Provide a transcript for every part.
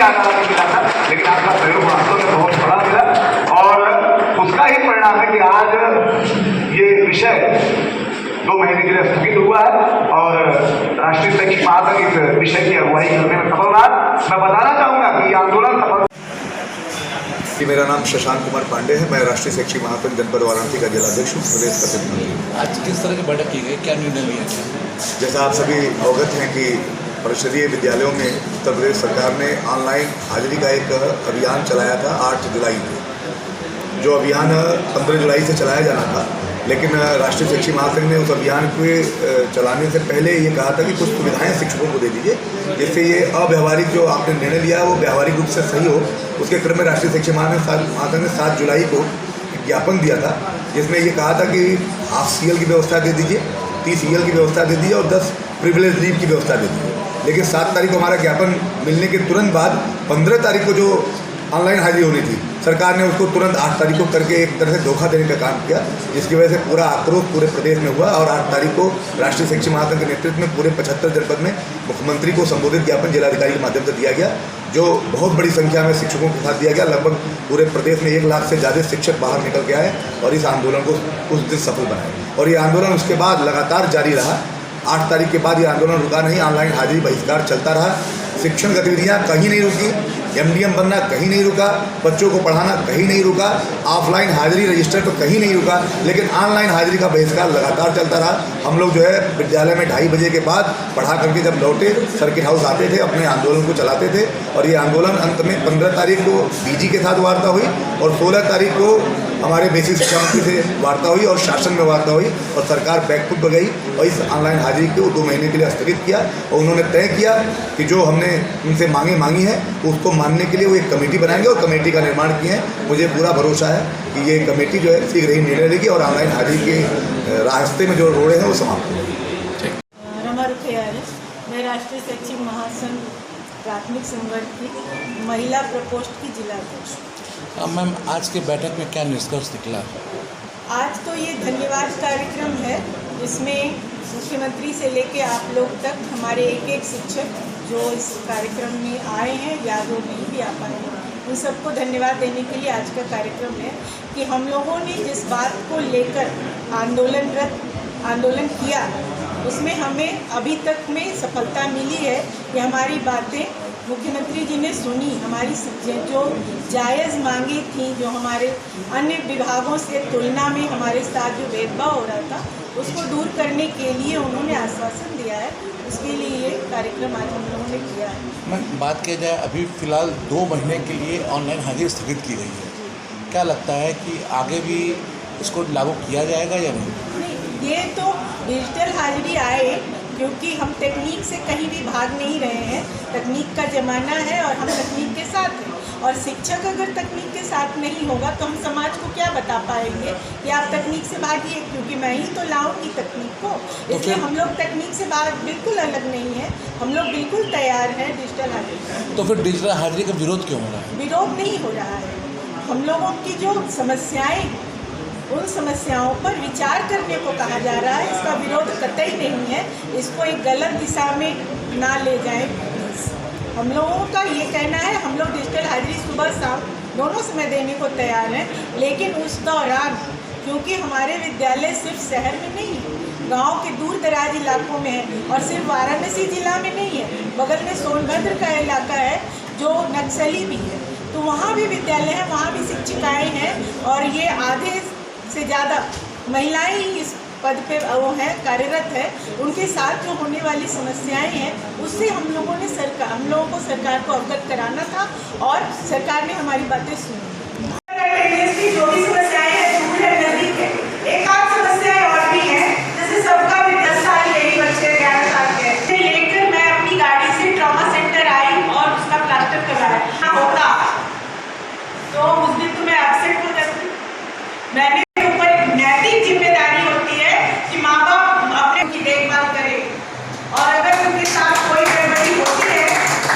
आगे मिला था, लेकिन आपका सहयोग वास्तव में बहुत बड़ा मिला और उसका ही परिणाम है कि आज ये विषय 2 महीने के लिए स्थगित हुआ है और राष्ट्रीय शैक्षिक महासंघ इस विषय की अगुवाई करने में सफल रहा। मैं बताना चाहूंगा कि ये आंदोलन सफल। मेरा नाम शशांक कुमार पांडे है। मैं राष्ट्रीय शैक्षिक महासंघ जनपद वाराणसी का जिलाध्यक्ष हूँ, प्रदेश का प्रतिनिधि। आज किस तरह की बैठक की गई, क्या निर्णय लिया गया? जैसा आप सभी अवगत हैं कि परिषदीय विद्यालयों में उत्तर प्रदेश सरकार ने ऑनलाइन हाजिरी का एक अभियान चलाया था 8 जुलाई को, जो अभियान 15 जुलाई से चलाया जाना था। लेकिन राष्ट्रीय शैक्षिक महासंघ ने उस अभियान के चलाने से पहले ये कहा था कि कुछ सुविधाएं शिक्षकों को दे दीजिए, जिससे ये अव्यावहारिक जो आपने निर्णय लिया है वो व्यावहारिक रूप से सही हो। उसके क्रम में राष्ट्रीय शैक्षिक महासंघ ने 7 जुलाई को ज्ञापन दिया था, जिसमें ये कहा था कि हाफ CL की व्यवस्था दे दीजिए, 30 EL की व्यवस्था दे दीजिए और 10 प्रिविलेज लीव की व्यवस्था दे दीजिए। लेकिन 7 तारीख को हमारा ज्ञापन मिलने के तुरंत बाद 15 तारीख को जो ऑनलाइन हाजिरी होनी थी, सरकार ने उसको तुरंत 8 तारीख को करके एक तरह से धोखा देने का काम किया, जिसकी वजह से पूरा आक्रोश पूरे प्रदेश में हुआ। और 8 तारीख को राष्ट्रीय शैक्षिक महासंघ के नेतृत्व में पूरे 75 जनपद में मुख्यमंत्री को संबोधित ज्ञापन जिलाधिकारी के माध्यम से दिया गया, जो बहुत बड़ी संख्या में शिक्षकों के साथ दिया गया। लगभग पूरे प्रदेश में 1 लाख से ज़्यादा शिक्षक बाहर निकल के आए और इस आंदोलन को उस दिन सफल बनाए। और ये आंदोलन उसके बाद लगातार जारी रहा। 8 तारीख के बाद ये आंदोलन रुका नहीं, ऑनलाइन हाजिरी बहिष्कार चलता रहा। शिक्षण गतिविधियाँ कहीं नहीं रुकी, MDM बनना कहीं नहीं रुका, बच्चों को पढ़ाना कहीं नहीं रुका, ऑफलाइन हाजिरी रजिस्टर तो कहीं नहीं रुका, लेकिन ऑनलाइन हाजिरी का बहिष्कार लगातार चलता रहा। हम लोग जो है विद्यालय में 2:30 बजे के बाद पढ़ा करके जब लौटे सर्किट हाउस आते थे, अपने आंदोलन को चलाते थे। और ये आंदोलन अंत में 15 तारीख को DG के साथ वार्ता हुई और 16 तारीख को हमारे बेसिक शिक्षा मंत्री से वार्ता हुई और शासन में वार्ता हुई और सरकार बैकफुट पर गई और इस ऑनलाइन हाजिरी को 2 महीने के लिए स्थगित किया। और उन्होंने तय किया कि जो हमने उनसे मांगी है उसको मानने के लिए वो एक कमेटी बनाएंगे और कमेटी का निर्माण किए हैं। मुझे पूरा भरोसा है कि ये कमेटी जो है शीघ्र ही निर्णय लेगी और ऑनलाइन हाजिरी के रास्ते में जो रोड़े हैं वो समाप्त होंगे। रमा रुखियार, मैं राष्ट्रीय शैक्षिक महासंघ प्राथमिक संवर्ग की महिला प्रकोष्ठ की जिलाध्यक्ष। मैम, आज के बैठक में क्या निष्कर्ष निकला? आज तो ये धन्यवाद कार्यक्रम है, जिसमें मुख्यमंत्री से लेके आप लोग तक हमारे एक शिक्षक जो इस कार्यक्रम में आए हैं या जो नहीं भी आ पाए हैं, उन सबको धन्यवाद देने के लिए आज का कार्यक्रम है कि हम लोगों ने जिस बात को लेकर आंदोलन किया उसमें हमें अभी तक में सफलता मिली है कि हमारी बातें मुख्यमंत्री जी ने सुनी। हमारी जो जायज़ मांगे थी, जो हमारे अन्य विभागों से तुलना में हमारे साथ जो भेदभाव हो रहा था, उसको दूर करने के लिए उन्होंने आश्वासन दिया है। उसके लिए ये कार्यक्रम आज हम लोगों ने किया है। मैम, बात किया जाए अभी फ़िलहाल 2 महीने के लिए ऑनलाइन हाजिरी स्थगित की गई है, क्या लगता है कि आगे भी इसको लागू किया जाएगा या नहीं? ये तो डिजिटल हाजिरी आए, क्योंकि हम तकनीक से कहीं भी भाग नहीं रहे हैं। तकनीक का ज़माना है और हम तकनीक के साथ हैं। और शिक्षक अगर तकनीक के साथ नहीं होगा तो हम समाज को क्या बता पाएंगे कि आप तकनीक से भागिए, क्योंकि मैं ही तो लाऊंगी तकनीक को। इसलिए हम लोग तकनीक से बिल्कुल अलग नहीं है, हम लोग बिल्कुल तैयार हैं डिजिटल हाजिरी। तो फिर डिजिटल हाजिरी का विरोध क्यों हो रहा है? विरोध नहीं हो रहा है, हम लोगों की जो समस्याएँ, उन समस्याओं पर विचार करने को कहा जा रहा है। इसका विरोध कतई नहीं है, इसको एक गलत दिशा में ना ले जाएं। हम लोगों का ये कहना है, हम लोग डिजिटल हाजिरी सुबह शाम दोनों समय देने को तैयार हैं, लेकिन उस दौरान क्योंकि हमारे विद्यालय सिर्फ शहर में नहीं है, गांव के दूर दराज इलाकों में है और सिर्फ वाराणसी जिला में नहीं है, बगल में सोनभद्र का इलाका है जो नक्सली भी है, तो वहाँ भी विद्यालय है, वहाँ भी शिक्षिकाएँ हैं और ये आधे से ज़्यादा महिलाएं ही इस पद पे वो है कार्यरत है। उनके साथ जो होने वाली समस्याएं हैं उससे हम लोगों को सरकार को अवगत कराना था और सरकार ने हमारी बातें सुनी। जो भी समस्याएं हैं दूर है, नजदीक है, एक आध समस्याएं और भी हैं, जैसे सबका भी 10 साल यही बच्चे 11 साल के लेकर मैं अपनी गाड़ी से ट्रॉमा सेंटर आई और उसका प्लास्टर करवाया होता तो उस दिन तो मैं अपसेट हो जाती। मैंने नैतिक जिम्मेदारी होती है कि माँ बाप अपने की देखभाल करें और अगर उनके साथ कोई गड़बड़ी होती है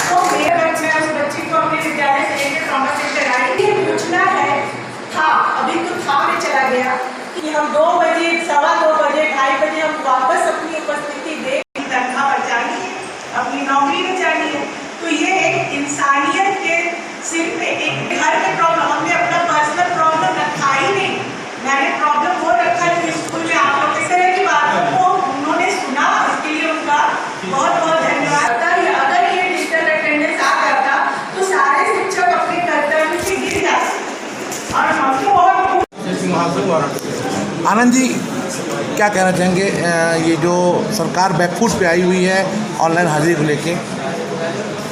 तो मेरे बच्चे उस बच्ची को अपने विद्यालय से लेकर ट्रॉमा सेंटर आई। ये पूछना है था, अभी तो था में चला गया कि हम 2 बजे, 2:15 बजे, 2:30 बजे हम वापस अपनी उपस्थिति दे, तनख्वाह बचानी है, अपनी नौकरी बचानी है। तो ये एक इंसानियत आनंद जी, क्या कहना चाहेंगे ये जो सरकार बैकफुट पे आई हुई है ऑनलाइन हाजिरी को लेके?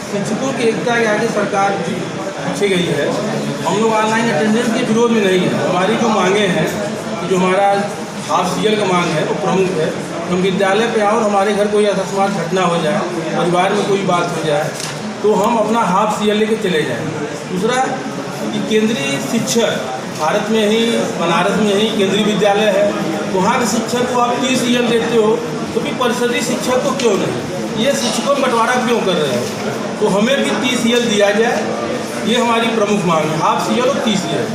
शिक्षकों की एकता के आगे सरकार पीछे गई है। हम लोग ऑनलाइन अटेंडेंस के विरोध में नहीं है। हमारी जो मांगे हैं, जो हमारा हाफ सीएल का मांग है वो प्रमुख है। हम विद्यालय पे आओ और हमारे घर कोई अकस्मात घटना हो जाए, परिवार में कोई बात हो जाए, तो हम अपना हाफ सीएल लेके चले जाएँ। दूसरा कि केंद्रीय शिक्षक भारत में ही, बनारस में ही केंद्रीय विद्यालय है, वहाँ के शिक्षक को आप 30 सीएल देते हो, तो फिर परिषदीय शिक्षक को क्यों नहीं? ये शिक्षकों में बंटवारा क्यों कर रहे हैं? तो हमें भी 30 सीएल दिया जाए, ये हमारी प्रमुख मांग है, हाफ सीएल और 30 सीएल।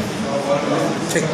ठीक।